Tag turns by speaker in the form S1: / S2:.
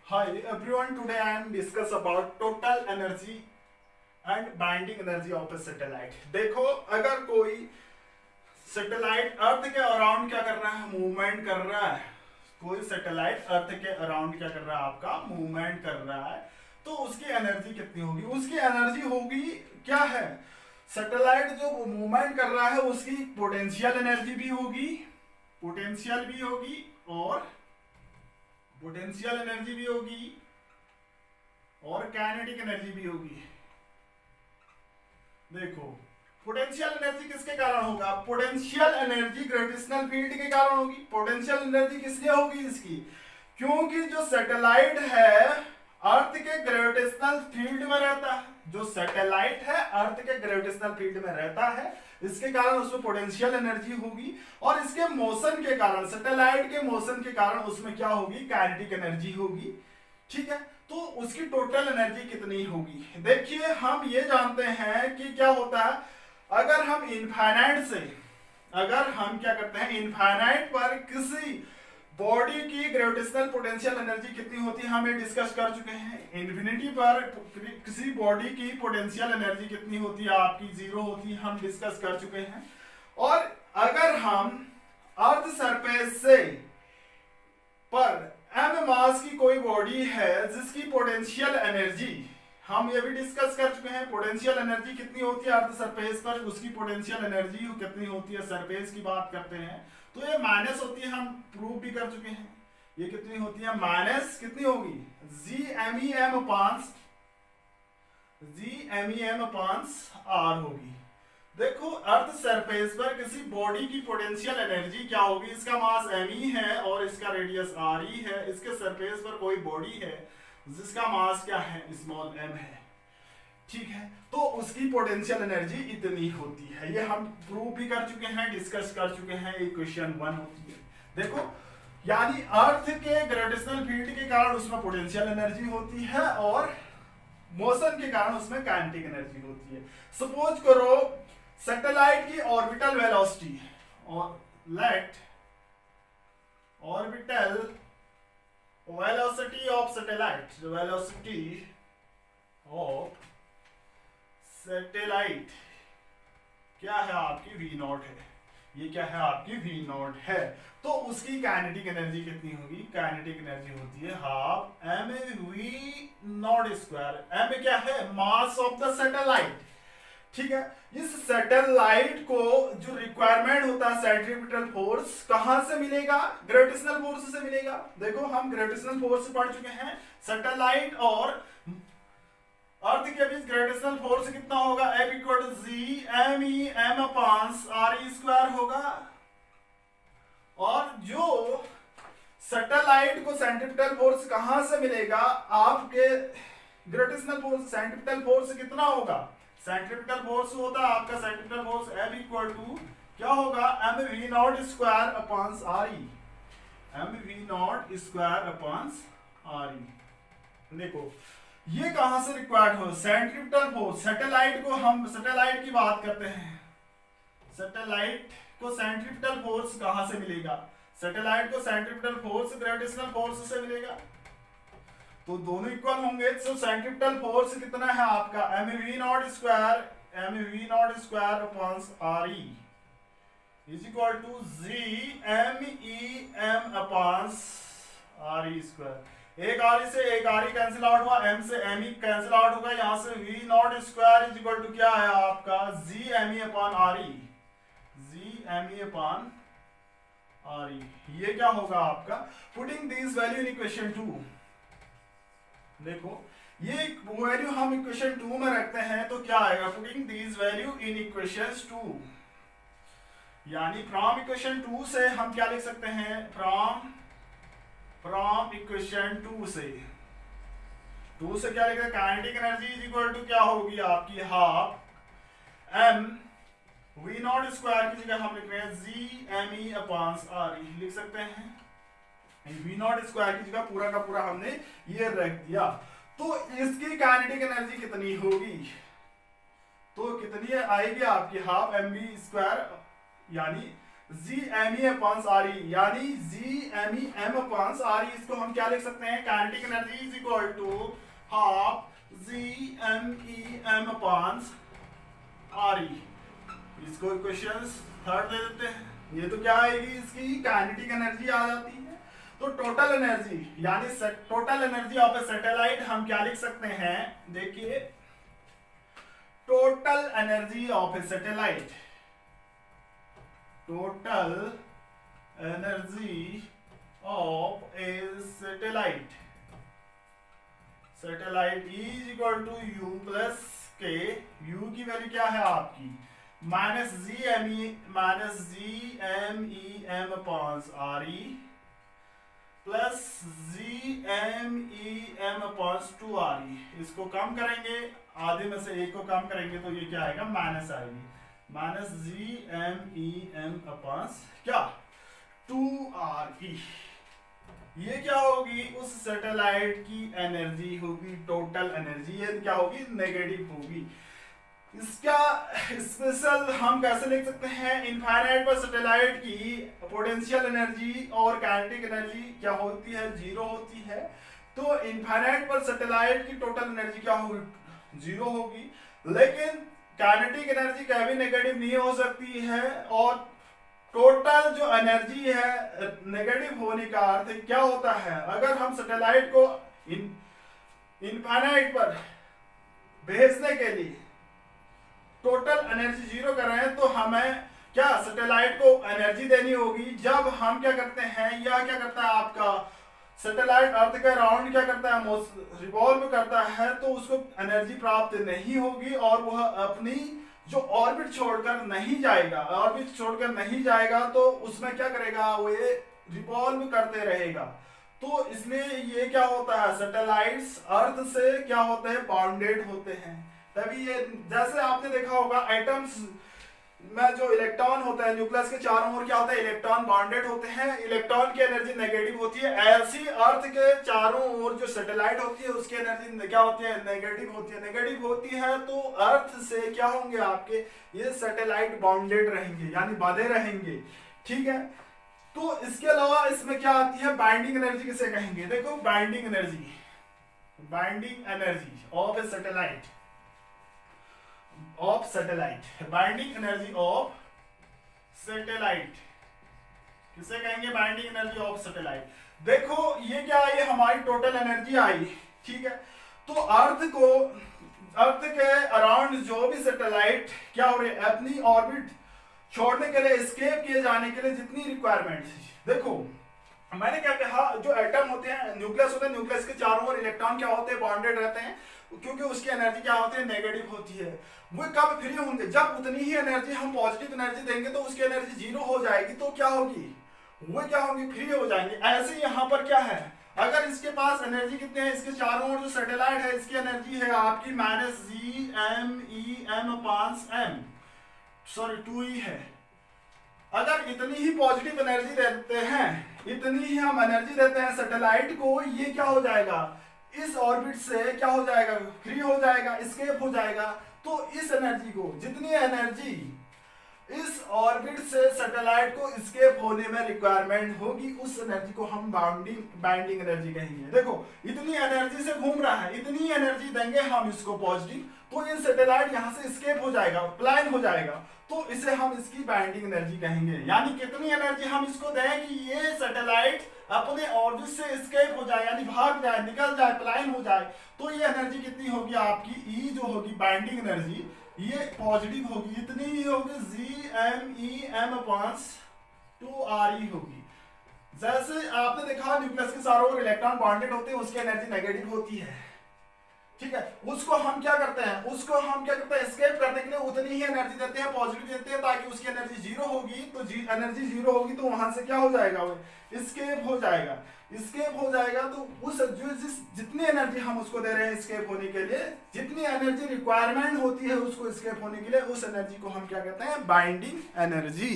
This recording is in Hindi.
S1: Hi everyone, today I am discuss about total energy and binding energy of a satellite। देखो, अगर कोई सैटेलाइट अर्थ के अराउंड क्या कर रहा है, मूवमेंट कर रहा है। कोई सैटेलाइट अर्थ के अराउंड क्या कर रहा है, आपका मूवमेंट कर रहा है, तो उसकी एनर्जी कितनी होगी? उसकी एनर्जी होगी क्या है, सैटेलाइट जो मूवमेंट कर रहा है उसकी पोटेंशियल एनर्जी भी होगी, पोटेंशियल भी होगी और पोटेंशियल एनर्जी भी होगी और काइनेटिक एनर्जी भी होगी। देखो, पोटेंशियल एनर्जी किसके कारण होगा? पोटेंशियल एनर्जी ग्रेविटेशनल फील्ड के कारण होगी। पोटेंशियल एनर्जी किसलिए होगी इसकी? क्योंकि जो सैटेलाइट है अर्थ के ग्रेविटेशनल फील्ड में रहता है, जो सैटेलाइट है अर्थ के ग्रेविटेशनल फील्ड में रहता है, इसके कारण उसमें पोटेंशियल एनर्जी होगी और इसके मोशन के कारण, सैटेलाइट के मोशन के कारण उसमें क्या होगी? काइनेटिक एनर्जी होगी। ठीक है, तो उसकी टोटल एनर्जी कितनी होगी? देखिए, हम ये जानते हैं कि क्या होता है, अगर हम इनफाइनाइट से, अगर हम क्या करते हैं, इनफाइनाइट पर किसी बॉडी की ग्रेविटेशनल पोटेंशियल एनर्जी कितनी होती है हम ये डिस्कस कर चुके हैं। इन्फिनिटी पर किसी बॉडी की पोटेंशियल एनर्जी कितनी होती है? आपकी जीरो होती है, हम डिस्कस कर चुके हैं। और अगर हम अर्थ सरफेस से पर एम मास की कोई बॉडी है जिसकी पोटेंशियल एनर्जी, हम ये भी डिस्कस कर चुके हैं, पोटेंशियल एनर्जी कितनी होती है अर्थ सरफेस पर, उसकी पोटेंशियल एनर्जी कितनी होती है, सरफेस की बात करते हैं तो ये माइनस होती है, हम प्रूव भी कर चुके हैं। ये कितनी होती है? माइनस कितनी होगी? जी एम ई एम होगी। देखो, अर्थ सरफेस पर किसी बॉडी की पोटेंशियल एनर्जी क्या होगी? इसका मास एम है और इसका रेडियस आर है। इसके सरफेस पर कोई बॉडी है जिसका मास क्या है? स्मॉल एम है। ठीक है, तो उसकी पोटेंशियल एनर्जी इतनी होती है। ये हम प्रूव भी कर चुके हैं, डिस्कस कर चुके हैं। इक्वेशन 1 होती है। देखो, यानी अर्थ के ग्रेविटेशनल फील्ड के कारण उसमें पोटेंशियल एनर्जी होती है और मोशन के कारण उसमें काइनेटिक एनर्जी होती है। सपोज करो सैटेलाइट की ऑर्बिटल वेलोसिटी, और let orbital velocity of satellite, velocity of satellite क्या है? आपकी वी नॉट है। ये क्या है? आपकी वी नॉट है। तो उसकी काइनेटिक एनर्जी कितनी होगी? काइनेटिक एनर्जी होती है half M V naught square. M क्या है? Mass of the satellite. ठीक है, इस सैटेलाइट को जो रिक्वायरमेंट होता है सेंट्रीपिटल फोर्स कहां से मिलेगा? ग्रेविटेशनल फोर्स से मिलेगा। देखो, हम ग्रेविटेशनल फोर्स पढ़ चुके हैं। सैटेलाइट और अर्थ के बीच ग्रेविटेशनल फोर्स कितना होगा? F equal to G M E M upon R E square होगा। और जो सैटेलाइट को सेंट्रीपिटल फोर्स कहां से मिलेगा? आपके ग्रेविटेशनल फोर्स, सेंट्रीपिटल फोर्स कितना होगा? सेंट्रीपिटल फोर्स होता है आपका, centripetal force F equal to क्या होगा? M V naught square upon R E, M V naught square upon R E. देखो, ये कहां से रिक्वायर्ड हो? Centripetal force. सैटेलाइट को, हम सैटेलाइट की बात करते हैं, सैटेलाइट को सेंट्रीपिटल फोर्स कहां से मिलेगा? सैटेलाइट को सेंट्रीपिटल फोर्स ग्रेविटेशनल फोर्स से मिलेगा, तो दोनों इक्वल होंगे। तो सेंट्रीपिटल फोर्स कितना है आपका? M V naught square upon R E is equal to G M E M upon R E square. एक आर से एक आर कैंसिल आउट हुआ, एम से एम ई कैंसिल आउट होगा, यहां से V naught square is equal to क्या है आपका? G M E upon R E, G M E upon R E. ये क्या होगा आपका? Putting this value in equation 2। देखो, ये वैल्यू हम इक्वेशन 2 में रखते हैं तो क्या आएगा? Putting this value in equation 2, यानी फ्रॉम इक्वेशन 2 से हम क्या लिख सकते हैं? फ्रॉम इक्वेशन 2 से क्या लिखा? Kinetic energy is equal to क्या होगी आपकी? Half M V naught square की जगह हम लिख रहे हैं G M E upon R E, लिख सकते हैं। वी नॉट स्क्वायर की जगह पूरा का पूरा हमने ये रख दिया। तो इसकी काइनेटिक एनर्जी कितनी होगी? तो कितनी आएगी आपकी? हाफ एम वी स्क्वायर, यानी G M E upon R E, यानी G M E M upon R E, इसको हम क्या लिख सकते हैं, kinetic energy is equal to half G M E M upon R E. इसको इक्वेशंस थर्ड दे देते हैं, ये तो क्या आएगी, इसकी काइनेटिक एनर्जी आ जाती है। तो टोटल एनर्जी यानी total energy of a satellite हम क्या लिख सकते हैं, देखिए total energy of a satellite, total energy of a satellite, satellite is equal to U plus K, U की वैल्यू क्या है आपकी minus G M E M upon R E plus G M E M upon two R E. इसको कम करेंगे, आधे में से एक को कम करेंगे तो ये क्या आएगा, माइनस आएगी, minus G M E M upon क्या टू आर ई। ये क्या होगी, उस सैटेलाइट की एनर्जी होगी, टोटल एनर्जी, ये क्या होगी, नेगेटिव होगी। इसका स्पेशल हम कैसे लिख सकते हैं, इनफाइनाइट पर सैटेलाइट की पोटेंशियल एनर्जी और काइनेटिक एनर्जी क्या होती है, जीरो होती है। तो इनफाइनाइट पर सैटेलाइट की टोटल एनर्जी क्या होगी, जीरो होगी, लेकिन काइनेटिक एनर्जी कभी नेगेटिव नहीं हो सकती है। और टोटल जो एनर्जी है नेगेटिव होने का अर्थ क्या होता है, अगर हम सैटेलाइट को इनफाइनाइट पर भेजने के लिए टोटल एनर्जी जीरो कर रहे हैं तो हमें क्या सैटेलाइट को एनर्जी देनी होगी। जब हम क्या करते हैं, यह क्या करता है, आपका सैटेलाइट अर्थ के अराउंड क्या करता है, रिवॉल्व करता है, तो उसको एनर्जी प्राप्त नहीं होगी और वह अपनी जो ऑर्बिट छोड़कर नहीं जाएगा, ऑर्बिट छोड़कर नहीं जाएगा तो उसमें क्या करेगा, वो ये रिवॉल्व करते रहेगा। तो इसलिए ये क्या होता है, सैटेलाइट्स अर्थ से क्या होते हैं, बाउंडेड होते हैं। तभी ये, जैसे आपने देखा होगा एटम्स में जो इलेक्ट्रॉन होता है, न्यूक्लियस के चारों ओर क्या होता है, इलेक्ट्रॉन बॉन्डेड होते हैं, इलेक्ट्रॉन की एनर्जी नेगेटिव होती है। ऐसी अर्थ के चारों ओर जो सैटेलाइट होती है उसकी एनर्जी क्या होती है, नेगेटिव होती है। नेगेटिव होती है तो अर्थ से क्या होंगे आपके ये सैटेलाइट बाउंडेड रहेंगे, यानी बांधे रहेंगे, ठीक है। तो इसके अलावा इसमें क्या आती है, बाइंडिंग एनर्जी किसे कहेंगे, देखो binding energy, binding energy of a satellite, of satellite, binding energy of satellite किसे कहेंगे, बाइंडिंग एनर्जी ऑफ सैटेलाइट। देखो ये क्या आई, हमारी टोटल एनर्जी आई, ठीक है। तो अर्थ के अराउंड जो भी सैटेलाइट क्या हो रही है, अपनी ऑर्बिट छोड़ने के लिए, एस्केप किए जाने के लिए जितनी रिक्वायरमेंट, देखो मैंने क्या कहा, जो एटम होते हैं, न्यूक्लियस होते हैं, न्यूक्लियस के चारों ओर इलेक्ट्रॉन क्या होते हैं, बॉन्डेड रहते हैं, क्योंकि उसकी एनर्जी क्या होती है, नेगेटिव होती है। वो कब फ्री होंगे, जब उतनी ही एनर्जी हम पॉजिटिव एनर्जी देंगे तो उसकी एनर्जी जीरो हो जाएगी, तो क्या होगी, वो क्या होंगी, फ्री हो जाएंगे। ऐसे यहाँ पर क्या है, अगर इसके पास एनर्जी कितने हैं, इसके चारों ओर जो सैटेलाइट है इसकी एनर्जी है आपकी minus G M E M upon M, sorry 2e है। अगर इतनी ही पॉजिटिव एनर्जी देते हैं, इतनी ही हम एनर्जी देते हैं सैटेलाइट को, ये क्या हो जाएगा, इस ऑर्बिट से क्या हो जाएगा, फ्री हो जाएगा, एस्केप हो जाएगा। तो इस एनर्जी को, जितनी एनर्जी इस ऑर्बिट से सैटेलाइट को एस्केप होने में रिक्वायरमेंट होगी, उस एनर्जी को हम बाइंडिंग एनर्जी कहेंगे। देखो इतनी एनर्जी से घूम रहा है, इतनी एनर्जी देंगे हम इसको पॉजिटिव, तो ये सैटेलाइट यहाँ से एस्केप हो जाएगा, प्लान हो जाएगा, तो इसे हम इसकी बाइंडिंग एनर्जी कहेंगे। यानी कितनी एनर्जी हम इसको दें कि ये सैटेलाइट अपने ऑर्बिट से एस्केप हो जाए, यानी भाग जाए, निकल जाए, प्लान हो जाए, तो ये एनर्जी कितनी होगी आपकी, ई जो होगी बाइंडिंग एनर्जी, ये पॉजिटिव होगी, इतनी ही होगी, G M E M upon 2re होगी। जैसे आपने देखा न्यूक्लियस के चारों ओर इलेक्ट्रॉन बॉन्डेड होते हैं, उसकी एनर्जी नेगेटिव होती है, ठीक है। उसको हम क्या करते हैं, एस्केप करने के लिए उतनी ही एनर्जी देते हैं, पॉजिटिव देते हैं, ताकि उसकी एनर्जी जीरो होगी, तो एनर्जी जीरो होगी तो वहां से क्या हो जाएगा, वो एस्केप हो जाएगा। एस्केप हो जाएगा तो उस जितनी एनर्जी हम उसको दे रहे हैं एस्केप होने के लिए, जितनी एनर्जी रिक्वायरमेंट होती है उसको एस्केप होने के लिए, उस एनर्जी को हम क्या कहते हैं, बाइंडिंग एनर्जी।